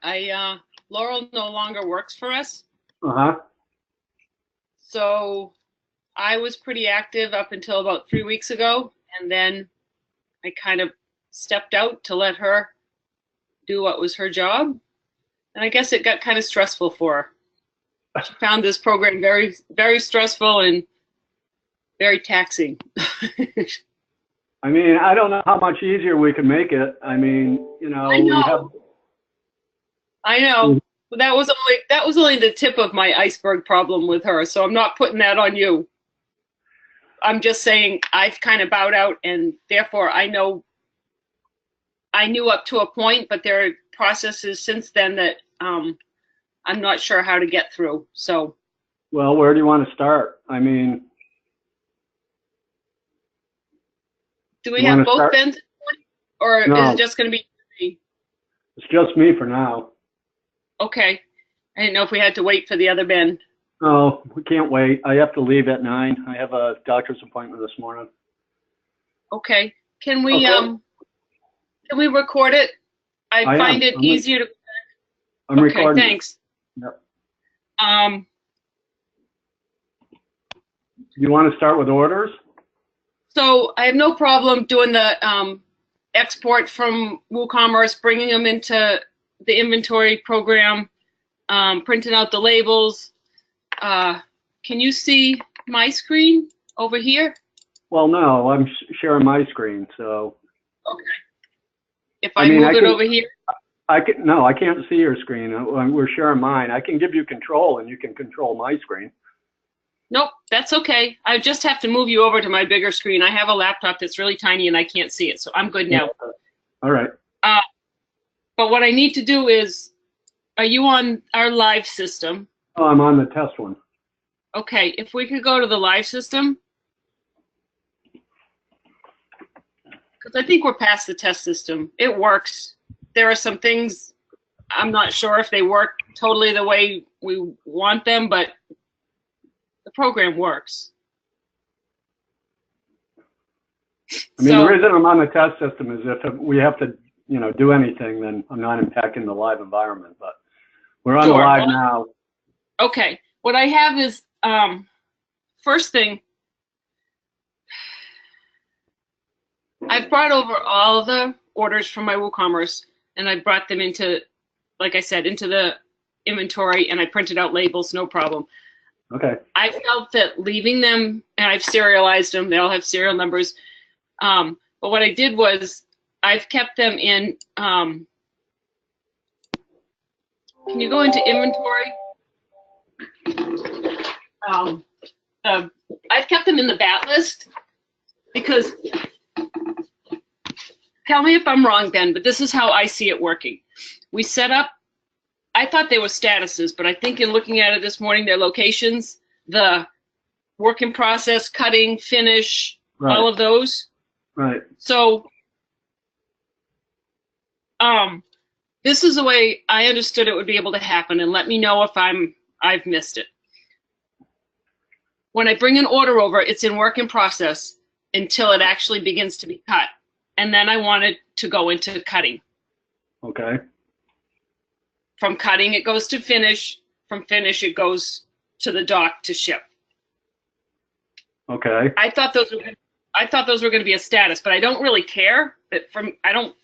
Laurel no longer works for us, Uh-huh. so I was pretty active up until about 3 weeks ago, and then I kind of stepped out to let her do what was her job, and I guess it got kind of stressful for her. She found this program very, very stressful and very taxing. I mean, I don't know how much easier we can make it. I mean, I know. I know. But that was only the tip of my iceberg problem with her. So I'm not putting that on you. I'm just saying I've kind of bowed out, and therefore I knew up to a point, but there are processes since then that I'm not sure how to get through. So. Well, where do you want to start? I mean, do we have both Bens, or no, is it just going to be me? It's just me for now. Okay. I didn't know if we had to wait for the other Ben. No, we can't wait. I have to leave at 9. I have a doctor's appointment this morning. Okay. Can we record it? I find it easier to. I'm recording. Okay, thanks. Yep. You want to start with orders? So I have no problem doing the export from WooCommerce, bringing them into the inventory program, printing out the labels. Can you see my screen over here? Well, no, I'm sharing my screen, so. Okay. If I move it over here? I can't see your screen. We're sharing mine. I can give you control, and you can control my screen. Nope, that's okay. I just have to move you over to my bigger screen. I have a laptop that's really tiny, and I can't see it, so I'm good now. All right. But what I need to do is, are you on our live system? Oh, I'm on the test one. Okay, if we could go to the live system. Because I think we're past the test system. It works. There are some things I'm not sure if they work totally the way we want them, but the program works. I mean, the reason I'm on the test system is if we have to, do anything, then I'm not impacting the live environment. But we're on the live now. Okay. What I have is, first thing, I've brought over all the orders from my WooCommerce, and I brought them into, like I said, into the inventory, and I printed out labels, no problem. Okay. I felt that leaving them, and I've serialized them, they all have serial numbers. But what I did was I've kept them in, can you go into inventory? I've kept them in the bat list because, tell me if I'm wrong, Ben, but this is how I see it working. We set up, I thought they were statuses, but I think in looking at it this morning, they're locations, the work in process, cutting, finish, right. All of those. Right. So, this is the way I understood it would be able to happen, and let me know if I've missed it. When I bring an order over, it's in work in process until it actually begins to be cut. And then I want it to go into cutting. Okay. From cutting, it goes to finish. From finish, it goes to the dock to ship. Okay. I thought those were going to be a status, but I don't really care. But I don't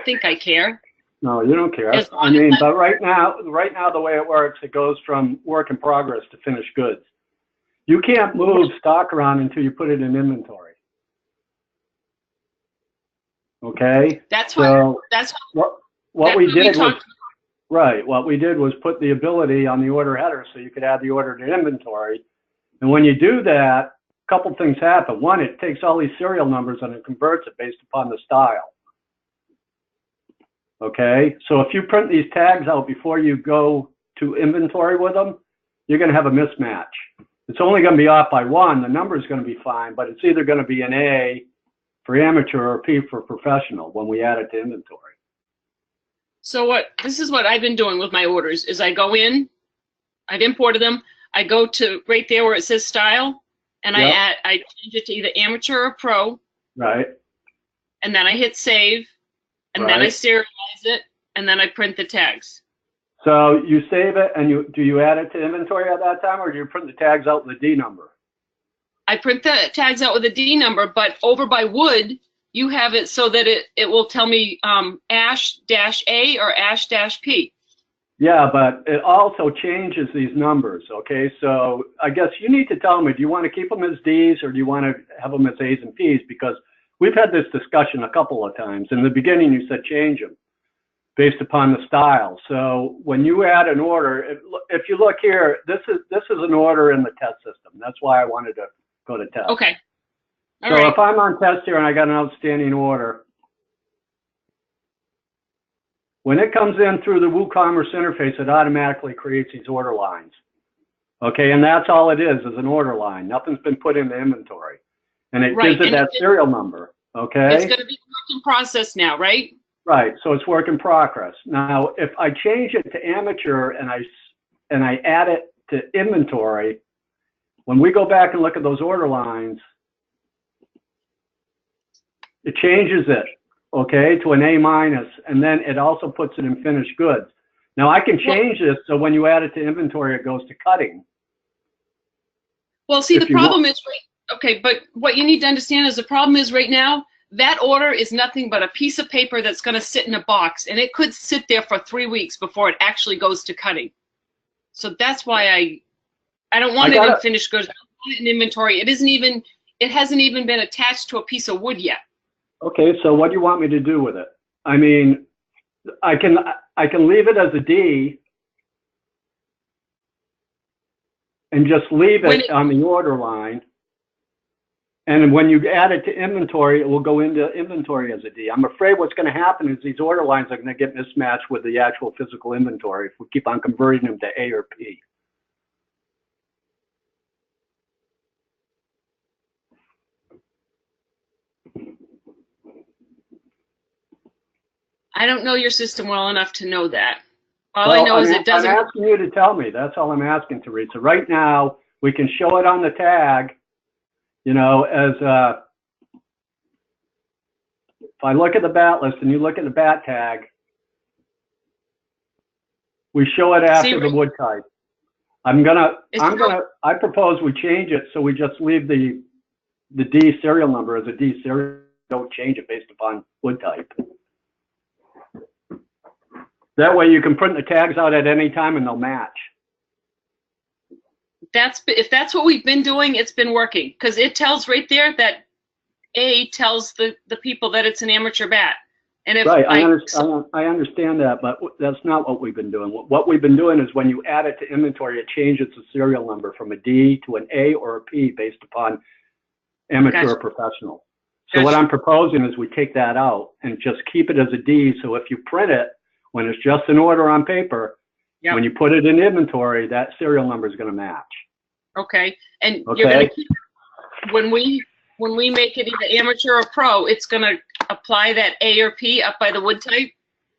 think I care. No, you don't care. I mean, but right now, the way it works, it goes from work in progress to finished goods. You can't move stock around until you put it in inventory. Okay. That's what we did. Right. What we did was put the ability on the order header so you could add the order to inventory. And when you do that, a couple things happen. One, it takes all these serial numbers and it converts it based upon the style. Okay. So if you print these tags out before you go to inventory with them, you're going to have a mismatch. It's only going to be off by 1. The number is going to be fine, but it's either going to be an A for amateur or a P for professional when we add it to inventory. So this is what I've been doing with my orders is I go in, I've imported them, I go to right there where it says style, and yep. I change it to either amateur or pro. Right. And then I hit save, and then I serialize it, and then I print the tags. So you save it, and do you add it to inventory at that time, or do you print the tags out with the D number? I print the tags out with a D number, but over by Wood, you have it so that it will tell me Ash-A or Ash-P. Yeah, but it also changes these numbers, okay? So I guess you need to tell me, do you want to keep them as Ds or do you want to have them as As and Ps? Because we've had this discussion a couple of times. In the beginning, you said change them based upon the style. So when you add an order, if you look here, this is an order in the test system. That's why I wanted to go to test. Okay. All so right. if I'm on test here and I got an outstanding order, when it comes in through the WooCommerce interface, it automatically creates these order lines. Okay, and that's all it is an order line. Nothing's been put in the inventory. And it gives it that serial number, okay? It's going to be work in process now, right? Right, so it's work in progress. Now, if I change it to amateur and I add it to inventory, when we go back and look at those order lines, it changes it, okay, to an A-, and then it also puts it in finished goods. Now, I can change this so when you add it to inventory, it goes to cutting. Well, see, the problem is, okay, but what you need to understand is the problem is right now, that order is nothing but a piece of paper that's going to sit in a box, and it could sit there for 3 weeks before it actually goes to cutting. So that's why I don't want it in finished goods. I don't want it in inventory. It hasn't even been attached to a piece of wood yet. Okay, so what do you want me to do with it? I mean, I can leave it as a D and just leave it on the order line. And when you add it to inventory, it will go into inventory as a D. I'm afraid what's going to happen is these order lines are going to get mismatched with the actual physical inventory if we keep on converting them to A or P. I don't know your system well enough to know that. All I know is it doesn't. I'm asking you to tell me. That's all I'm asking, Teresa. Right now, we can show it on the tag, you know, as if I look at the bat list and you look at the bat tag, we show it after the wood type. I propose we change it so we just leave the D serial number as a D serial. Don't change it based upon wood type. That way you can print the tags out at any time and they'll match. If that's what we've been doing, it's been working, because it tells right there that A tells the people that it's an amateur bat. And if right, I understand that, but that's not what we've been doing. What we've been doing is when you add it to inventory, it changes the serial number from a D to an A or a P based upon amateur or professional. So what I'm proposing is we take that out and just keep it as a D. So if you print it, when it's just an order on paper, when you put it in inventory, that serial number is going to match. Okay, and you're going to keep it, when we make it either amateur or pro, it's going to apply that A or P up by the wood type?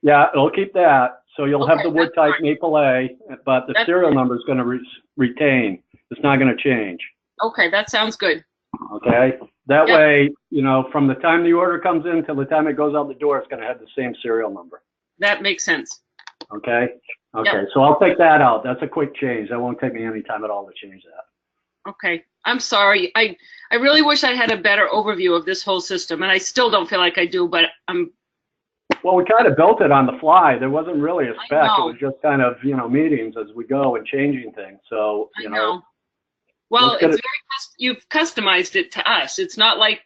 Yeah, it'll keep that. So you'll have the wood type maple A, but the serial number is going to retain. It's not going to change. Okay, that sounds good. Okay, that way, you know, from the time the order comes in till the time it goes out the door, it's going to have the same serial number. That makes sense. Okay. Okay. So I'll take that out. That's a quick change. That won't take me any time at all to change that. Okay. I'm sorry. I really wish I had a better overview of this whole system, and I still don't feel like I do, but well, we kind of built it on the fly. There wasn't really a spec. It was just kind of, you know, meetings as we go and changing things. So, you know. Well, you've customized it to us. It's not like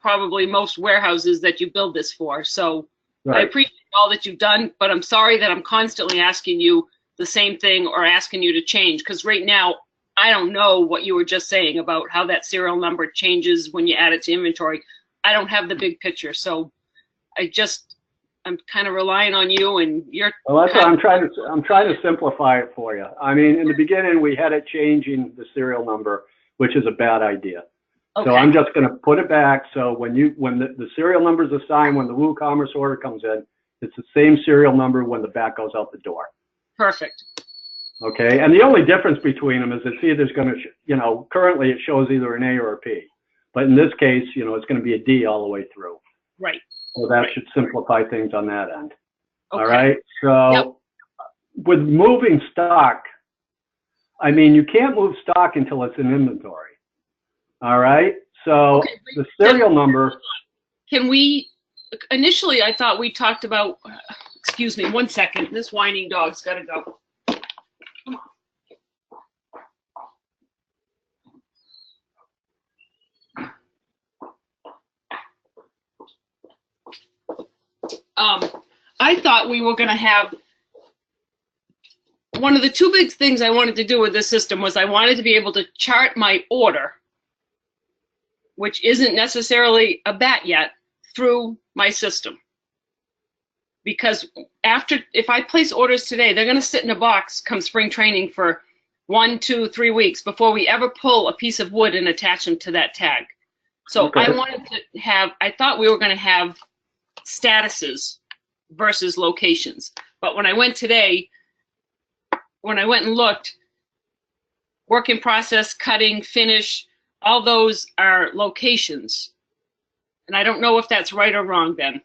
probably most warehouses that you build this for. So I appreciate all that you've done, but I'm sorry that I'm constantly asking you the same thing or asking you to change, because right now I don't know what you were just saying about how that serial number changes when you add it to inventory. I don't have the big picture, so I'm kind of relying on you, and you're. Well, that's what I'm trying to simplify it for you. I mean, in the beginning we had it changing the serial number, which is a bad idea. Okay. So I'm just going to put it back. So when the serial number is assigned when the WooCommerce order comes in, it's the same serial number when the bat goes out the door. Perfect. Okay. And the only difference between them is it's either going to, you know, currently it shows either an A or a P, but in this case, you know, it's going to be a D all the way through. Right. So that should simplify things on that end. Okay. All right. So with moving stock, I mean, you can't move stock until it's in inventory. All right. So Okay, the serial number. Can we, initially I thought we talked about, excuse me, 1 second. This whining dog's got to go. Come on. I thought we were going to have, one of the two big things I wanted to do with this system was I wanted to be able to chart my order, which isn't necessarily a bat yet, through my system. Because if I place orders today, they're going to sit in a box come spring training for 1, 2, 3 weeks before we ever pull a piece of wood and attach them to that tag. So Okay. I wanted to have, I thought we were going to have statuses versus locations. But when I went today, when I went and looked, work in process, cutting, finish, all those are locations. And I don't know if that's right or wrong, Ben.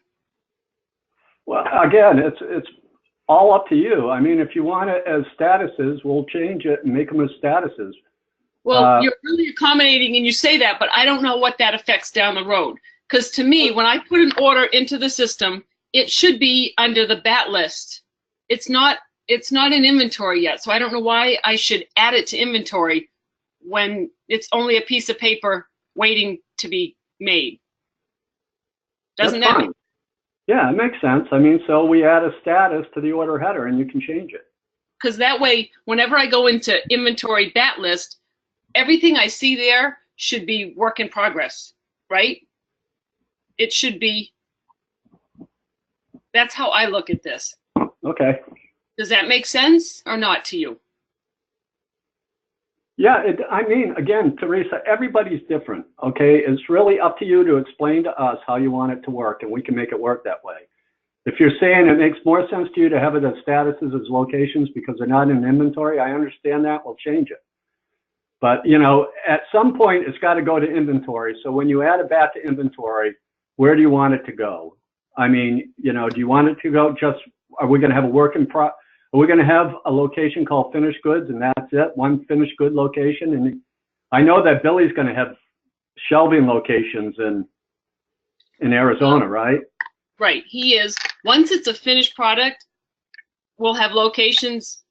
Well, again, it's all up to you. I mean, if you want it as statuses, we'll change it and make them as statuses. Well, you're really accommodating and you say that, but I don't know what that affects down the road. Because to me, when I put an order into the system, it should be under the bat list. It's not in inventory yet, so I don't know why I should add it to inventory when it's only a piece of paper waiting to be made. Doesn't that make? Yeah, it makes sense. I mean, so we add a status to the order header and you can change it. Because that way, whenever I go into inventory bat list, everything I see there should be work in progress, right? It should be, that's how I look at this. Okay. Does that make sense or not to you? Yeah, I mean, again, Teresa, everybody's different, okay? It's really up to you to explain to us how you want it to work, and we can make it work that way. If you're saying it makes more sense to you to have it as statuses as locations because they're not in inventory, I understand that. We'll change it. But, you know, at some point, it's got to go to inventory. So when you add it back to inventory, where do you want it to go? I mean, you know, do you want it to go just, are we going to have a work in progress? Are we going to have a location called finished goods and that's it? One finished good location? And I know that Billy's going to have shelving locations in Arizona, right? Right, he is. Once it's a finished product, we'll have locations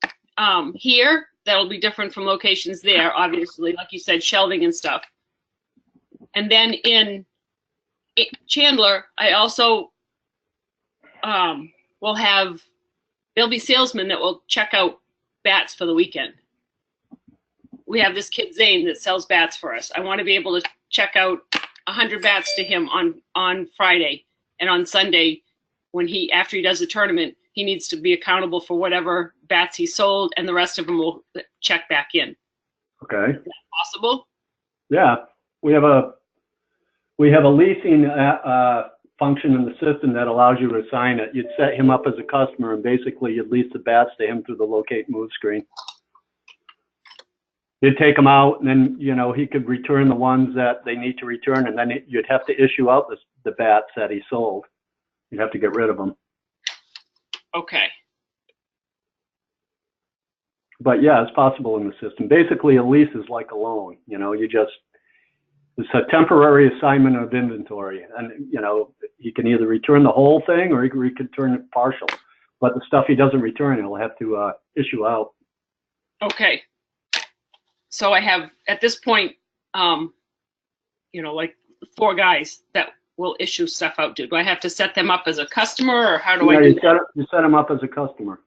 here that'll be different from locations there, obviously, like you said, shelving and stuff. And then in Chandler, I also will have, there'll be salesmen that will check out bats for the weekend. We have this kid, Zane, that sells bats for us. I want to be able to check out 100 bats to him on Friday. And on Sunday, after he does the tournament, he needs to be accountable for whatever bats he sold, and the rest of them will check back in. Okay. Is that possible? Yeah, we have a leasing function in the system that allows you to assign it. You'd set him up as a customer, and basically you'd lease the bats to him through the locate move screen. You'd take them out, and then, you know, he could return the ones that they need to return, and then you'd have to issue out the bats that he sold. You'd have to get rid of them. Okay. But yeah, it's possible in the system. Basically, a lease is like a loan. You know, it's a temporary assignment of inventory, and you know, he can either return the whole thing or he can return it partial. But the stuff he doesn't return, he'll have to issue out. Okay. So I have, at this point, you know, like 4 guys that will issue stuff out. Do I have to set them up as a customer, or how do I do that? You set them up as a customer.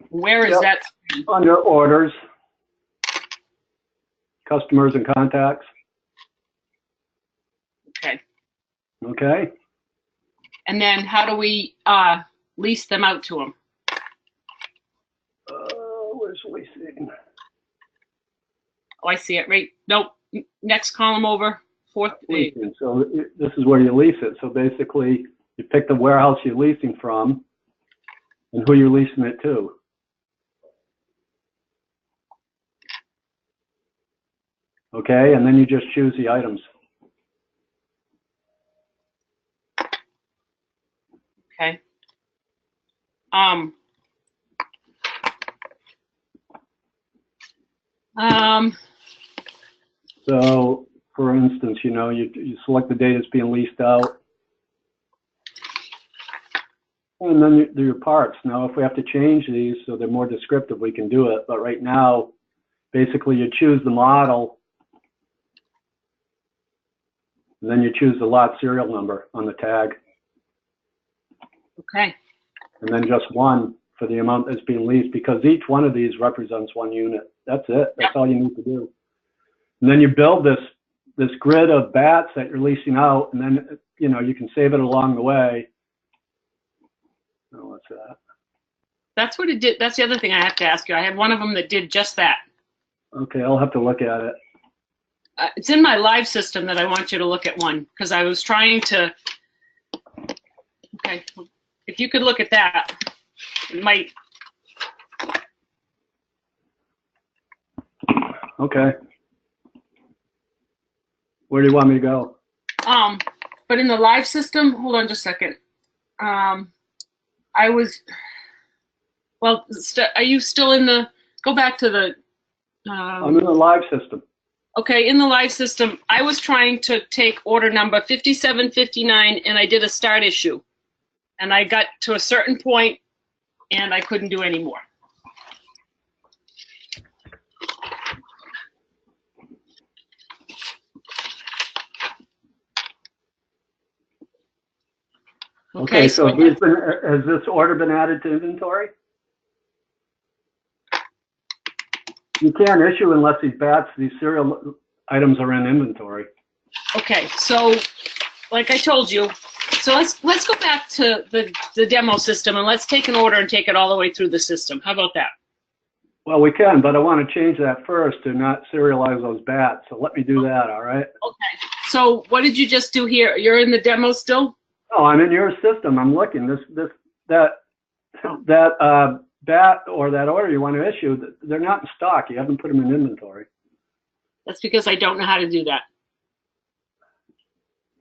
Where is that? Under orders, customers and contacts. Okay. Okay. And then how do we lease them out to them? Where's leasing? Oh, I see it. Right. Nope. Next column over. 4th. Leasing. So this is where you lease it. So basically, you pick the warehouse you're leasing from and who you're leasing it to. Okay, and then you just choose the items. Okay. So, for instance, you know, you select the date that's being leased out, and then you do your parts. Now, if we have to change these so they're more descriptive, we can do it. But right now, basically, you choose the model, and then you choose the lot serial number on the tag, Okay. and then just one for the amount that's being leased, because each one of these represents one unit. That's it. That's all you need to do. And then you build this grid of bats that you're leasing out, and then, you know, you can save it along the way. Oh, what's that? That's what it did. That's the other thing I have to ask you. I had one of them that did just that. Okay, I'll have to look at it. It's in my live system that I want you to look at one, because I was trying to. Okay, if you could look at that, it might. Okay. Where do you want me to go? But in the live system, hold on just a second. I was. Well, are you still in the? Go back to the. I'm in the live system. Okay, in the live system, I was trying to take order number 5759, and I did a start issue. And I got to a certain point, and I couldn't do any more. Okay, so has this order been added to inventory? You can't issue unless these serial items are in inventory. Okay, so like I told you, so let's go back to the demo system, and let's take an order and take it all the way through the system. How about that? Well, we can, but I want to change that first to not serialize those bats. So let me do that, all right? Okay, so what did you just do here? You're in the demo still? Oh, I'm in your system. I'm looking. That bat or that order you want to issue, they're not in stock. You haven't put them in inventory. That's because I don't know how to do that.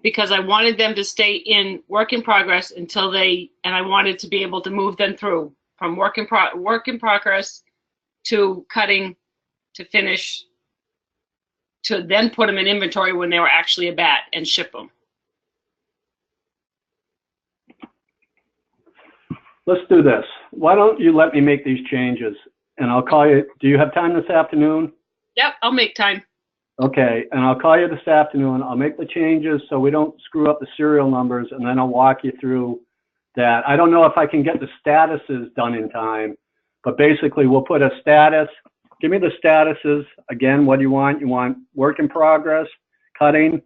Because I wanted them to stay in work in progress until and I wanted to be able to move them through from work in progress to cutting to finish to then put them in inventory when they were actually a bat and ship them. Let's do this. Why don't you let me make these changes, and I'll call you. Do you have time this afternoon? Yep, I'll make time. Okay, and I'll call you this afternoon. I'll make the changes so we don't screw up the serial numbers, and then I'll walk you through that. I don't know if I can get the statuses done in time, but basically we'll put a status. Give me the statuses. Again, what do you want? You want work in progress, cutting.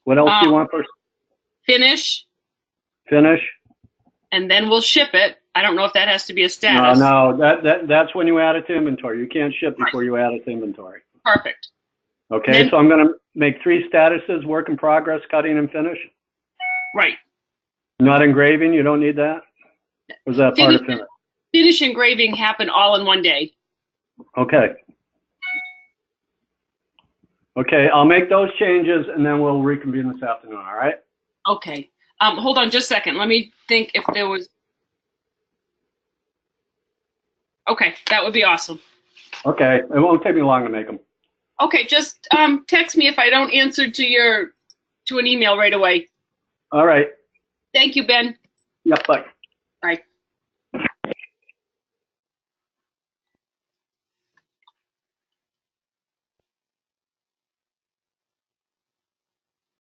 What else do you want first? Finish. Finish. And then we'll ship it. I don't know if that has to be a status. No, that's when you add it to inventory. You can't ship before you add it to inventory. Perfect. Okay, then, so I'm going to make 3 statuses: work in progress, cutting, and finish. Right. Not engraving. You don't need that. Or is that part of finish? Finish engraving happen all in one day. Okay. Okay, I'll make those changes and then we'll reconvene this afternoon. All right. Okay. Hold on just a second. Let me think if there was. Okay, that would be awesome. Okay, it won't take me long to make them. Okay, just text me if I don't answer to an email right away. All right. Thank you, Ben. Yep, bye. Bye.